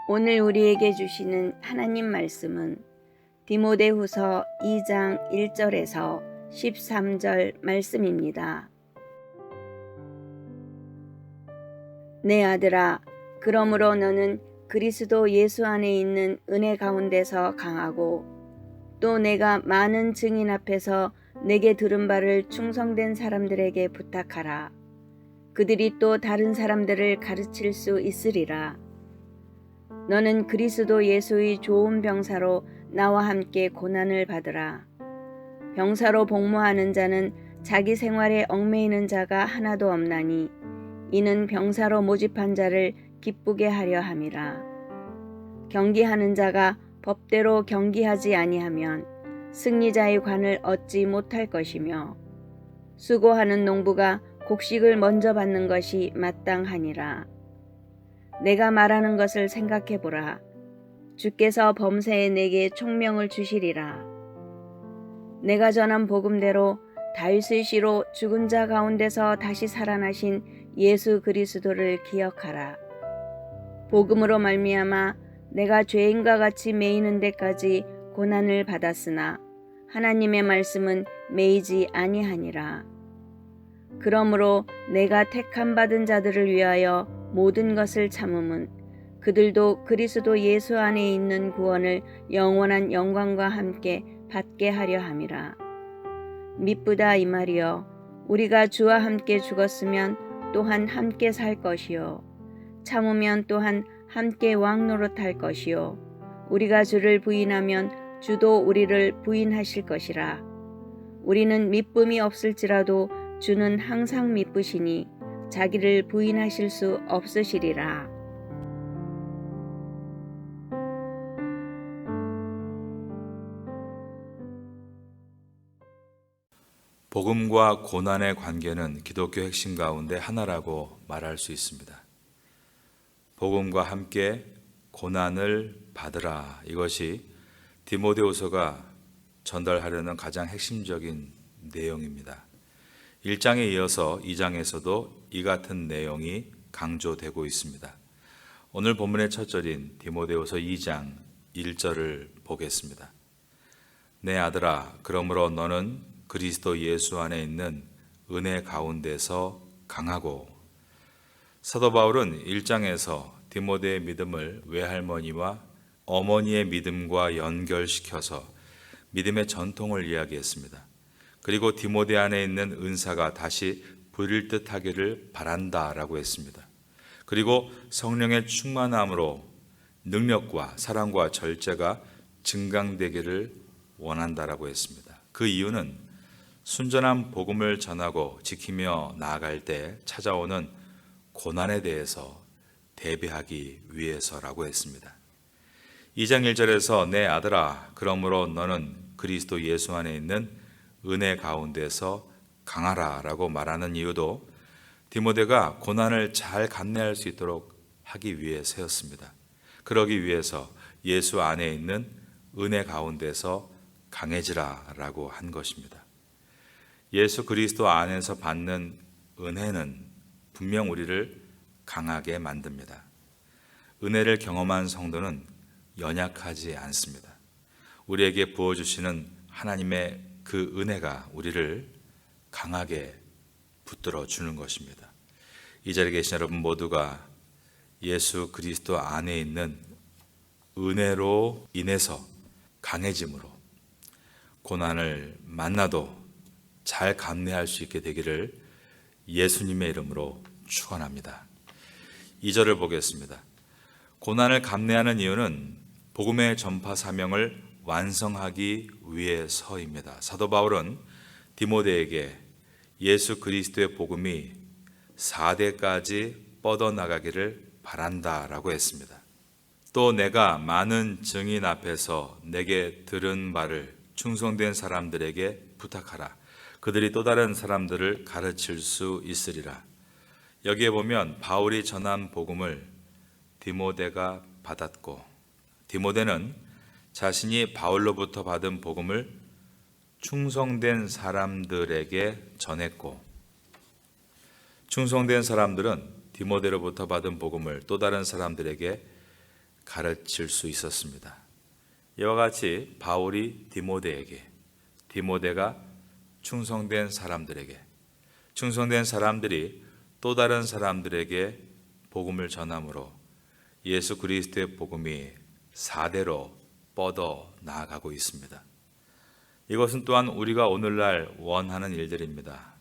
오늘 우리에게 주시는 하나님 말씀은 디모데후서 2장 1절에서 13절 말씀입니다. 내 아들아, 그러므로 너는 그리스도 예수 안에 있는 은혜 가운데서 강하고 또 내가 많은 증인 앞에서 내게 들은 바를 충성된 사람들에게 부탁하라. 그들이 또 다른 사람들을 가르칠 수 있으리라. 너는 그리스도 예수의 좋은 병사로 나와 함께 고난을 받으라. 병사로 복무하는 자는 자기 생활에 얽매이는 자가 하나도 없나니 이는 병사로 모집한 자를 기쁘게 하려 함이라. 경기하는 자가 법대로 경기하지 아니하면 승리자의 관을 얻지 못할 것이며 수고하는 농부가 곡식을 먼저 받는 것이 마땅하니라. 내가 말하는 것을 생각해 보라. 주께서 범세에 내게 총명을 주시리라. 내가 전한 복음대로 다윗의 씨로 죽은 자 가운데서 다시 살아나신 예수 그리스도를 기억하라. 복음으로 말미암아 내가 죄인과 같이 매이는 데까지 고난을 받았으나 하나님의 말씀은 매이지 아니하니라. 그러므로 내가 택함 받은 자들을 위하여 모든 것을 참음은 그들도 그리스도 예수 안에 있는 구원을 영원한 영광과 함께 받게 하려 함이라. 미쁘다 이 말이여, 우리가 주와 함께 죽었으면 또한 함께 살 것이요 참으면 또한 함께 왕노릇할 것이요 우리가 주를 부인하면 주도 우리를 부인하실 것이라. 우리는 미쁨이 없을지라도 주는 항상 미쁘시니 자기를 부인하실 수 없으시리라. 복음과 고난의 관계는 기독교 핵심 가운데 하나라고 말할 수 있습니다. 복음과 함께 고난을 받으라. 이것이 디모데후서가 전달하려는 가장 핵심적인 내용입니다. 1장에 이어서 2장에서도 이 같은 내용이 강조되고 있습니다. 오늘 본문의 첫 절인 디모데후서 2장 1절을 보겠습니다. 내 아들아, 그러므로 너는 그리스도 예수 안에 있는 은혜 가운데서 강하고. 사도 바울은 1장에서 디모데의 믿음을 외할머니와 어머니의 믿음과 연결시켜서 믿음의 전통을 이야기했습니다. 그리고 디모데 안에 있는 은사가 다시 부릴 듯 하기를 바란다라고 했습니다. 그리고 성령의 충만함으로 능력과 사랑과 절제가 증강되기를 원한다라고 했습니다. 그 이유는 순전한 복음을 전하고 지키며 나아갈 때 찾아오는 고난에 대해서 대비하기 위해서라고 했습니다. 2장 1절에서 내 아들아, 그러므로 너는 그리스도 예수 안에 있는 은혜 가운데서 강하라 라고 말하는 이유도 디모데가 고난을 잘 감내할 수 있도록 하기 위해서였습니다. 그러기 위해서 예수 안에 있는 은혜 가운데서 강해지라 라고 한 것입니다. 예수 그리스도 안에서 받는 은혜는 분명 우리를 강하게 만듭니다. 은혜를 경험한 성도는 연약하지 않습니다. 우리에게 부어주시는 하나님의 그 은혜가 우리를 강하게 붙들어 주는 것입니다. 이 자리에 계신 여러분 모두가 예수 그리스도 안에 있는 은혜로 인해서 강해짐으로 고난을 만나도 잘 감내할 수 있게 되기를 예수님의 이름으로 축원합니다. 2절을 보겠습니다. 고난을 감내하는 이유는 복음의 전파 사명을 완성하기 위해서입니다. 사도 바울은 디모데에게 예수 그리스도의 복음이 4대까지 뻗어나가기를 바란다라고 했습니다. 또 내가 많은 증인 앞에서 내게 들은 바를 충성된 사람들에게 부탁하라. 그들이 또 다른 사람들을 가르칠 수 있으리라. 여기에 보면 바울이 전한 복음을 디모데가 받았고, 디모데는 자신이 바울로부터 받은 복음을 충성된 사람들에게 전했고, 충성된 사람들은 디모데로부터 받은 복음을 또 다른 사람들에게 가르칠 수 있었습니다. 이와 같이 바울이 디모데에게, 디모데가 충성된 사람들에게, 충성된 사람들이 또 다른 사람들에게 복음을 전함으로 예수 그리스도의 복음이 4대로 뻗어 나아가고 있습니다. 이것은 또한 우리가 오늘날 원하는 일들입니다.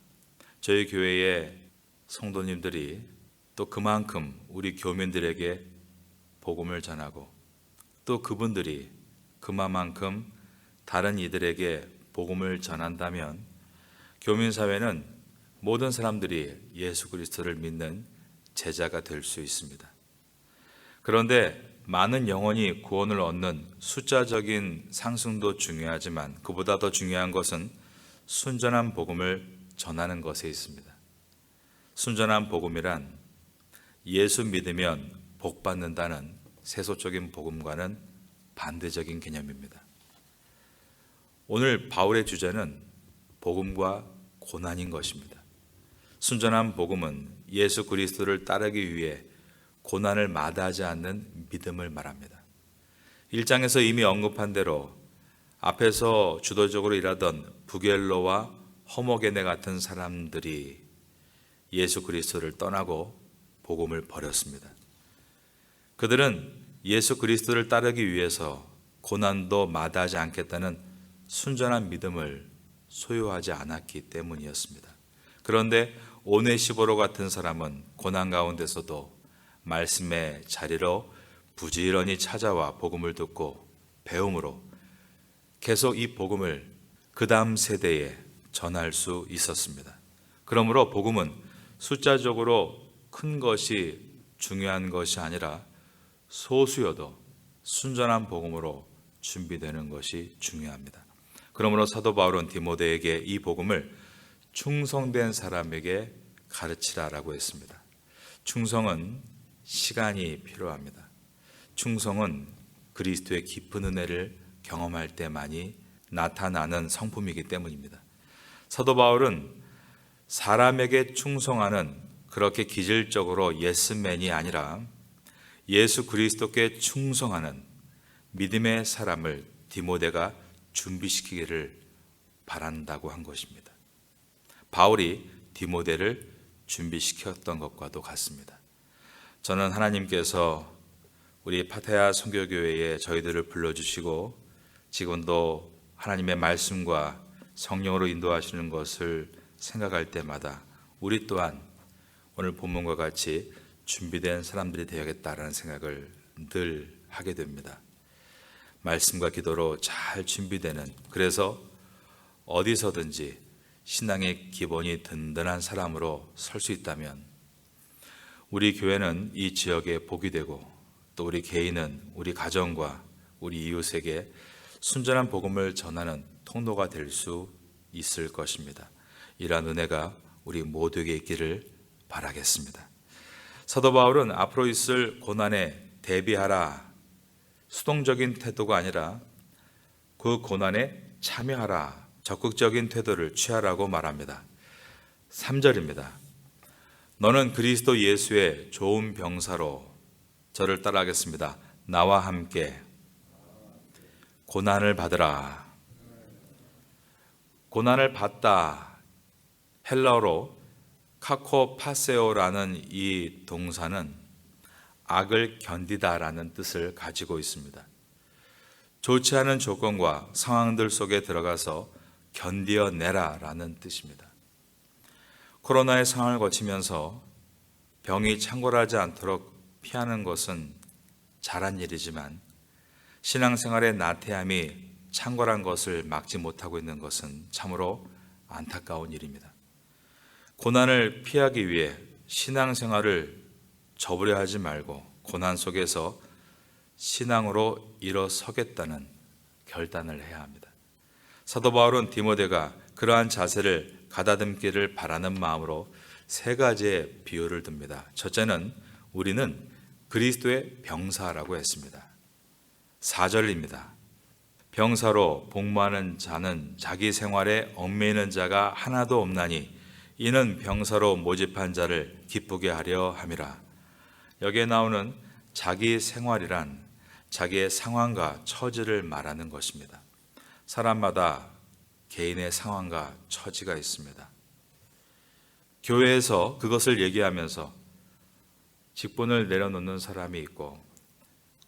저희 교회의 성도님들이 또 그만큼 우리 교민들에게 복음을 전하고 또 그분들이 그만큼 다른 이들에게 복음을 전한다면 교민사회는 모든 사람들이 예수 그리스도를 믿는 제자가 될 수 있습니다. 그런데 많은 영혼이 구원을 얻는 숫자적인 상승도 중요하지만 그보다 더 중요한 것은 순전한 복음을 전하는 것에 있습니다. 순전한 복음이란 예수 믿으면 복 받는다는 세속적인 복음과는 반대적인 개념입니다. 오늘 바울의 주제는 복음과 고난인 것입니다. 순전한 복음은 예수 그리스도를 따르기 위해 고난을 마다하지 않는 믿음을 말합니다. 1장에서 이미 언급한 대로 앞에서 주도적으로 일하던 부겔로와 허모게네 같은 사람들이 예수 그리스도를 떠나고 복음을 버렸습니다. 그들은 예수 그리스도를 따르기 위해서 고난도 마다하지 않겠다는 순전한 믿음을 소유하지 않았기 때문이었습니다. 그런데 오네시보로 같은 사람은 고난 가운데서도 말씀의 자리로 부지런히 찾아와 복음을 듣고 배움으로 계속 이 복음을 그 다음 세대에 전할 수 있었습니다. 그러므로 복음은 숫자적으로 큰 것이 중요한 것이 아니라 소수여도 순전한 복음으로 준비되는 것이 중요합니다. 그러므로 사도 바울은 디모데에게 이 복음을 충성된 사람에게 가르치라라고 했습니다. 충성은 시간이 필요합니다. 충성은 그리스도의 깊은 은혜를 경험할 때만이 나타나는 성품이기 때문입니다. 사도 바울은 사람에게 충성하는 그렇게 기질적으로 예스맨이 아니라 예수 그리스도께 충성하는 믿음의 사람을 디모데가 준비시키기를 바란다고 한 것입니다. 바울이 디모데를 준비시켰던 것과도 같습니다. 저는 하나님께서 우리 파테아 선교교회에 저희들을 불러주시고 지금도 하나님의 말씀과 성령으로 인도하시는 것을 생각할 때마다 우리 또한 오늘 본문과 같이 준비된 사람들이 되어야겠다라는 생각을 늘 하게 됩니다. 말씀과 기도로 잘 준비되는, 그래서 어디서든지 신앙의 기본이 든든한 사람으로 설 수 있다면 우리 교회는 이 지역에 복이 되고 또 우리 개인은 우리 가정과 우리 이웃에게 순전한 복음을 전하는 통로가 될 수 있을 것입니다. 이러한 은혜가 우리 모두에게 있기를 바라겠습니다. 사도 바울은 앞으로 있을 고난에 대비하라, 수동적인 태도가 아니라 그 고난에 참여하라, 적극적인 태도를 취하라고 말합니다. 3절입니다. 너는 그리스도 예수의 좋은 병사로 저를 따라하겠습니다. 나와 함께 고난을 받으라. 고난을 받다, 헬라어로 카코파세오라는 이 동사는 악을 견디다라는 뜻을 가지고 있습니다. 좋지 않은 조건과 상황들 속에 들어가서 견디어내라라는 뜻입니다. 코로나의 상황을 거치면서 병이 창궐하지 않도록 피하는 것은 잘한 일이지만 신앙생활의 나태함이 창궐한 것을 막지 못하고 있는 것은 참으로 안타까운 일입니다. 고난을 피하기 위해 신앙생활을 접으려 하지 말고 고난 속에서 신앙으로 일어서겠다는 결단을 해야 합니다. 사도 바울은 디모데가 그러한 자세를 가다듬기를 바라는 마음으로 세 가지의 비유를 듭니다. 첫째는 우리는 그리스도의 병사라고 했습니다. 4절입니다. 병사로 복무하는 자는 자기 생활에 얽매이는 자가 하나도 없나니 이는 병사로 모집한 자를 기쁘게 하려 함이라. 여기에 나오는 자기 생활이란 자기의 상황과 처지를 말하는 것입니다. 사람마다 개인의 상황과 처지가 있습니다. 교회에서 그것을 얘기하면서 직분을 내려놓는 사람이 있고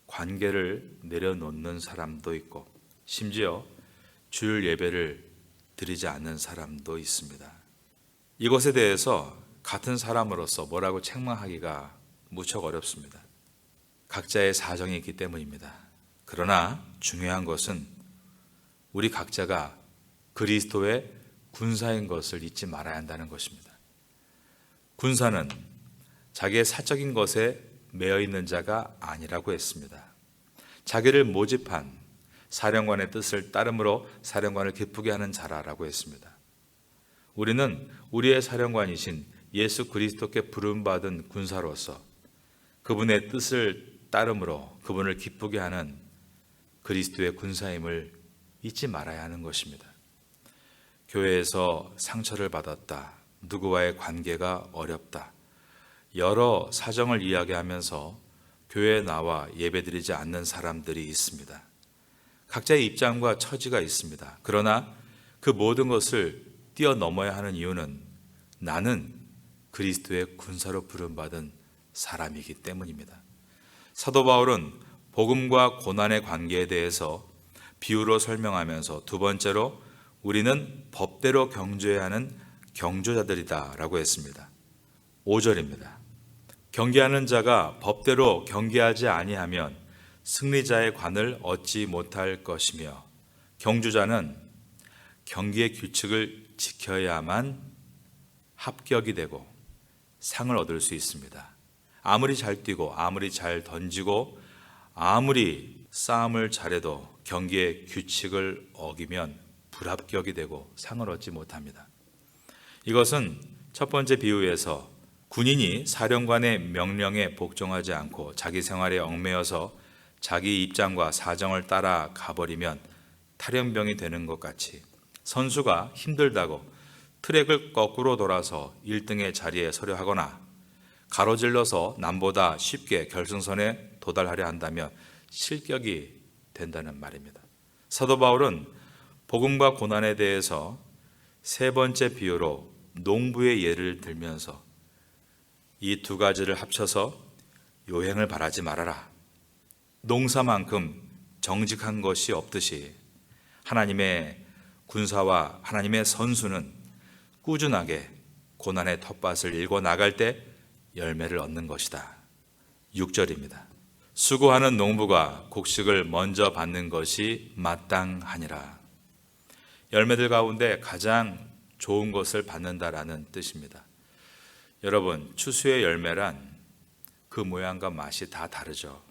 관계를 내려놓는 사람도 있고 심지어 주일 예배를 드리지 않는 사람도 있습니다. 이것에 대해서 같은 사람으로서 뭐라고 책망하기가 무척 어렵습니다. 각자의 사정이 있기 때문입니다. 그러나 중요한 것은 우리 각자가 그리스도의 군사인 것을 잊지 말아야 한다는 것입니다. 군사는 자기의 사적인 것에 매여 있는 자가 아니라고 했습니다. 자기를 모집한 사령관의 뜻을 따름으로 사령관을 기쁘게 하는 자라라고 했습니다. 우리는 우리의 사령관이신 예수 그리스도께 부름받은 군사로서 그분의 뜻을 따름으로 그분을 기쁘게 하는 그리스도의 군사임을 잊지 말아야 하는 것입니다. 교회에서 상처를 받았다, 누구와의 관계가 어렵다, 여러 사정을 이야기하면서 교회에 나와 예배드리지 않는 사람들이 있습니다. 각자의 입장과 처지가 있습니다. 그러나 그 모든 것을 뛰어넘어야 하는 이유는 나는 그리스도의 군사로 부름받은 사람이기 때문입니다. 사도 바울은 복음과 고난의 관계에 대해서 비유로 설명하면서 두 번째로 우리는 법대로 경주해야 하는 경주자들이다 라고 했습니다. 5절입니다. 경계하는 자가 법대로 경계하지 아니하면 승리자의 관을 얻지 못할 것이며 경주자는 경기의 규칙을 지켜야만 합격이 되고 상을 얻을 수 있습니다. 아무리 잘 뛰고 아무리 잘 던지고 아무리 싸움을 잘해도 경기의 규칙을 어기면 불합격이 되고 상을 얻지 못합니다. 이것은 첫 번째 비유에서 군인이 사령관의 명령에 복종하지 않고 자기 생활에 얽매여서 자기 입장과 사정을 따라 가버리면 탈영병이 되는 것 같이 선수가 힘들다고 트랙을 거꾸로 돌아서 1등의 자리에 서려 하거나 가로질러서 남보다 쉽게 결승선에 도달하려 한다면 실격이 된다는 말입니다. 사도 바울은 복음과 고난에 대해서 세 번째 비유로 농부의 예를 들면서 이 두 가지를 합쳐서 요행을 바라지 말아라. 농사만큼 정직한 것이 없듯이 하나님의 군사와 하나님의 선수는 꾸준하게 고난의 텃밭을 일궈 나갈 때 열매를 얻는 것이다. 6절입니다. 수고하는 농부가 곡식을 먼저 받는 것이 마땅하니라. 열매들 가운데 가장 좋은 것을 받는다라는 뜻입니다. 여러분, 추수의 열매란 그 모양과 맛이 다 다르죠.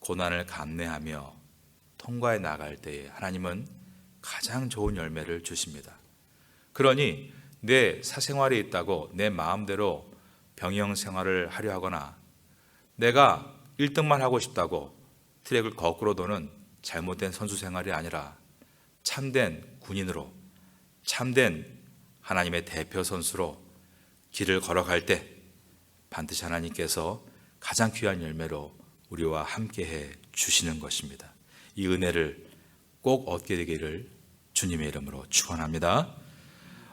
고난을 감내하며 통과해 나갈 때에 하나님은 가장 좋은 열매를 주십니다. 그러니 내 사생활이 있다고 내 마음대로 병영 생활을 하려 하거나 내가 1등만 하고 싶다고 트랙을 거꾸로 도는 잘못된 선수 생활이 아니라 참된 군인으로 참된 하나님의 대표 선수로 길을 걸어갈 때 반드시 하나님께서 가장 귀한 열매로 우리와 함께해 주시는 것입니다. 이 은혜를 꼭 얻게 되기를 주님의 이름으로 축원합니다.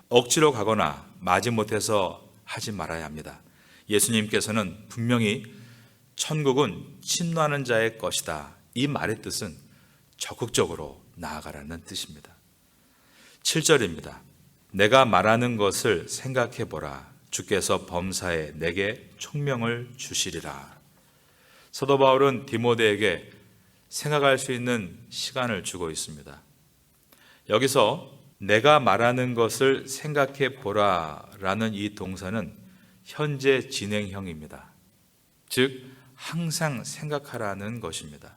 억지로 가거나 마지못해서 하지 말아야 합니다. 예수님께서는 분명히 천국은 친노하는 자의 것이다. 이 말의 뜻은 적극적으로 나아가라는 뜻입니다. 7절입니다. 내가 말하는 것을 생각해 보라. 주께서 범사에 내게 총명을 주시리라. 사도 바울은 디모데에게 생각할 수 있는 시간을 주고 있습니다. 여기서 내가 말하는 것을 생각해 보라라는 이 동사는 현재 진행형입니다. 즉 항상 생각하라는 것입니다.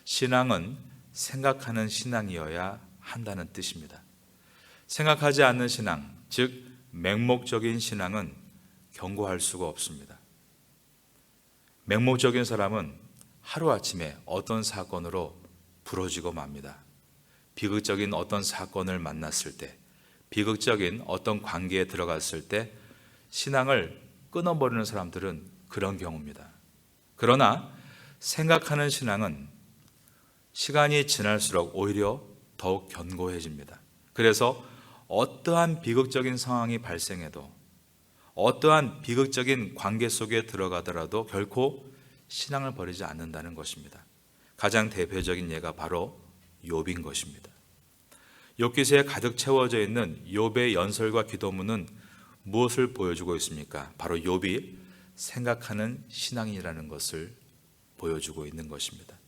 신앙은 생각하는 신앙이어야 한다는 뜻입니다. 생각하지 않는 신앙, 즉 맹목적인 신앙은 견고할 수가 없습니다. 맹목적인 사람은 하루아침에 어떤 사건으로 부러지고 맙니다. 비극적인 어떤 사건을 만났을 때, 비극적인 어떤 관계에 들어갔을 때 신앙을 끊어버리는 사람들은 그런 경우입니다. 그러나 생각하는 신앙은 시간이 지날수록 오히려 더욱 견고해집니다. 그래서 어떠한 비극적인 상황이 발생해도, 어떠한 비극적인 관계 속에 들어가더라도 결코 신앙을 버리지 않는다는 것입니다. 가장 대표적인 예가 바로 욥인 것입니다. 욥기서에 가득 채워져 있는 욥의 연설과 기도문은 무엇을 보여주고 있습니까? 바로 욥이 생각하는 신앙인이라는 것을 보여주고 있는 것입니다.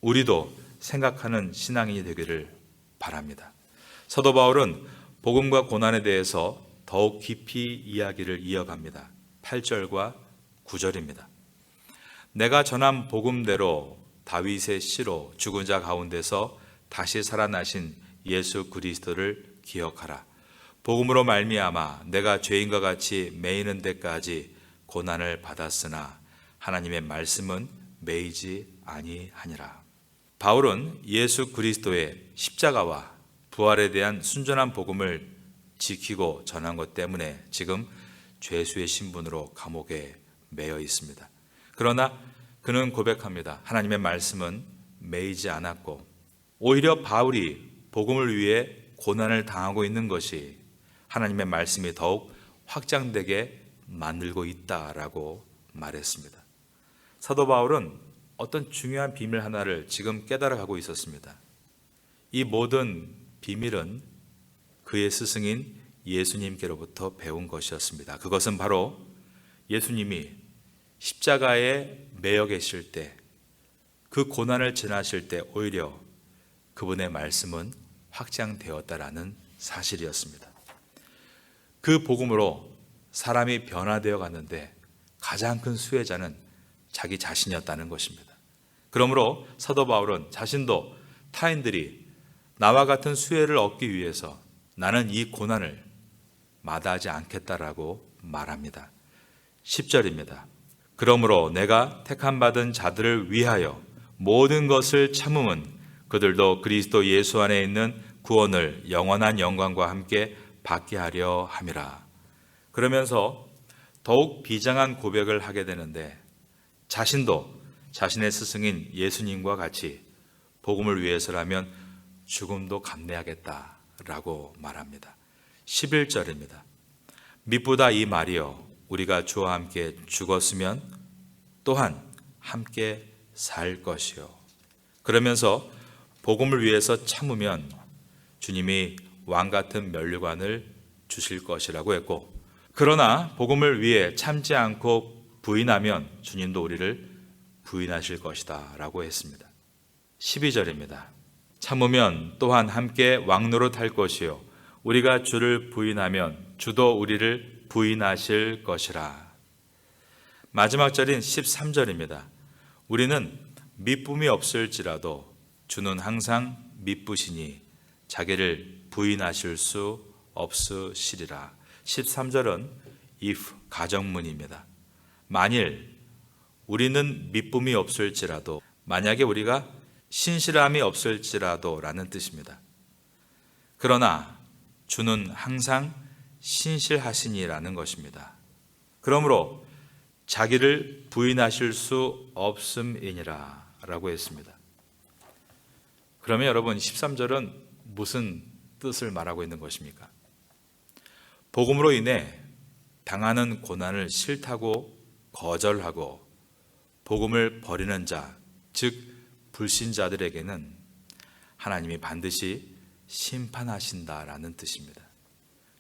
우리도 생각하는 신앙인이 되기를 바랍니다. 사도 바울은 복음과 고난에 대해서 더욱 깊이 이야기를 이어갑니다. 8절과 9절입니다. 내가 전한 복음대로 다윗의 씨로 죽은 자 가운데서 다시 살아나신 예수 그리스도를 기억하라. 복음으로 말미암아 내가 죄인과 같이 매이는 데까지 고난을 받았으나 하나님의 말씀은 매이지 아니하니라. 바울은 예수 그리스도의 십자가와 부활에 대한 순전한 복음을 지키고 전한 것 때문에 지금 죄수의 신분으로 감옥에 매여 있습니다. 그러나 그는 고백합니다. 하나님의 말씀은 매이지 않았고 오히려 바울이 복음을 위해 고난을 당하고 있는 것이 하나님의 말씀이 더욱 확장되게 만들고 있다라고 말했습니다. 사도 바울은 어떤 중요한 비밀 하나를 지금 깨달아가고 있었습니다. 이 모든 비밀은 그의 스승인 예수님께로부터 배운 것이었습니다. 그것은 바로 예수님이 십자가에 매여 계실 때, 그 고난을 지나실 때 오히려 그분의 말씀은 확장되었다라는 사실이었습니다. 그 복음으로 사람이 변화되어 갔는데 가장 큰 수혜자는 자기 자신이었다는 것입니다. 그러므로 사도 바울은 자신도 타인들이 나와 같은 수혜를 얻기 위해서 나는 이 고난을 마다하지 않겠다라고 말합니다. 10절입니다. 그러므로 내가 택함받은 자들을 위하여 모든 것을 참음은 그들도 그리스도 예수 안에 있는 구원을 영원한 영광과 함께 받게 하려 함이라. 그러면서 더욱 비장한 고백을 하게 되는데 자신도 자신의 스승인 예수님과 같이 복음을 위해서라면 죽음도 감내하겠다라고 말합니다. 11절입니다. mit보다 이 말이요 우리가 주와 함께 죽었으면 또한 함께 살 것이요. 그러면서 복음을 위해서 참으면 주님이 왕 같은 면류관을 주실 것이라고 했고, 그러나 복음을 위해 참지 않고 부인하면 주님도 우리를 부인하실 것이다 라고 했습니다. 12절입니다. 참으면 또한 함께 왕노릇 할 것이요 우리가 주를 부인하면 주도 우리를 부인하실 것이라. 마지막 절인 13절입니다. 우리는 미쁨이 없을지라도 주는 항상 미쁘시니 자기를 부인하실 수 없으시리라. 13절은 if 가정문입니다. 만일 우리는 미쁨이 없을지라도, 만약에 우리가 신실함이 없을지라도 라는 뜻입니다. 그러나 주는 항상 신실하시니라는 것입니다. 그러므로 자기를 부인하실 수 없음이니라 라고 했습니다. 그러면 여러분 13절은 무슨 뜻을 말하고 있는 것입니까? 복음으로 인해 당하는 고난을 싫다고 거절하고 복음을 버리는 자, 즉 불신자들에게는 하나님이 반드시 심판하신다라는 뜻입니다.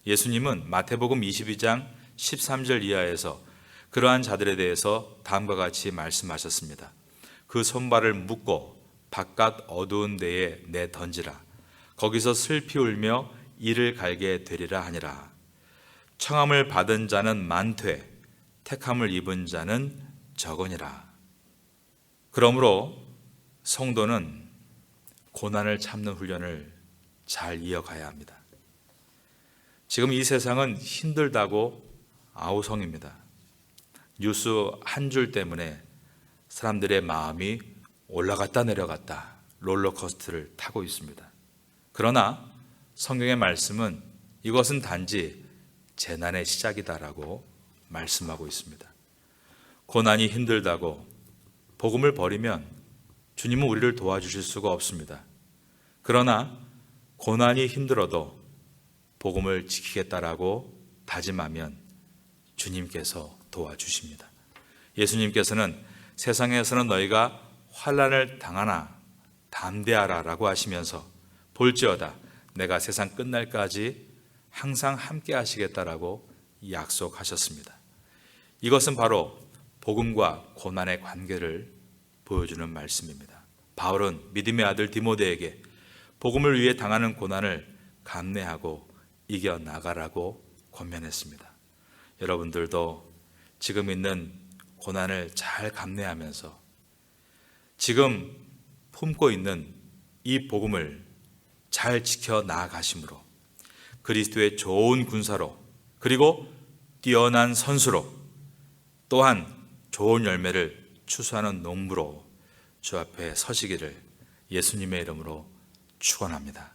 예수님은 마태복음 22장 13절 이하에서 그러한 자들에 대해서 다음과 같이 말씀하셨습니다. 그 손발을 묶고 바깥 어두운 데에 내 던지라. 거기서 슬피 울며 이를 갈게 되리라 하니라. 청함을 받은 자는 많되 택함을 입은 자는 적으니라. 그러므로 성도는 고난을 참는 훈련을 잘 이어가야 합니다. 지금 이 세상은 힘들다고 아우성입니다. 뉴스 한 줄 때문에 사람들의 마음이 올라갔다 내려갔다 롤러코스터를 타고 있습니다. 그러나 성경의 말씀은 이것은 단지 재난의 시작이다라고 말씀하고 있습니다. 고난이 힘들다고 복음을 버리면 주님은 우리를 도와주실 수가 없습니다. 그러나 고난이 힘들어도 복음을 지키겠다라고 다짐하면 주님께서 도와주십니다. 예수님께서는 세상에서는 너희가 환난을 당하나 담대하라 라고 하시면서 볼지어다 내가 세상 끝날까지 항상 함께 하시겠다라고 약속하셨습니다. 이것은 바로 복음과 고난의 관계를 보여주는 말씀입니다. 바울은 믿음의 아들 디모데에게 복음을 위해 당하는 고난을 감내하고 이겨나가라고 권면했습니다. 여러분들도 지금 있는 고난을 잘 감내하면서 지금 품고 있는 이 복음을 잘 지켜 나아가심으로 그리스도의 좋은 군사로 그리고 뛰어난 선수로 또한 좋은 열매를 추수하는 농부로 주 앞에 서시기를 예수님의 이름으로 축원합니다.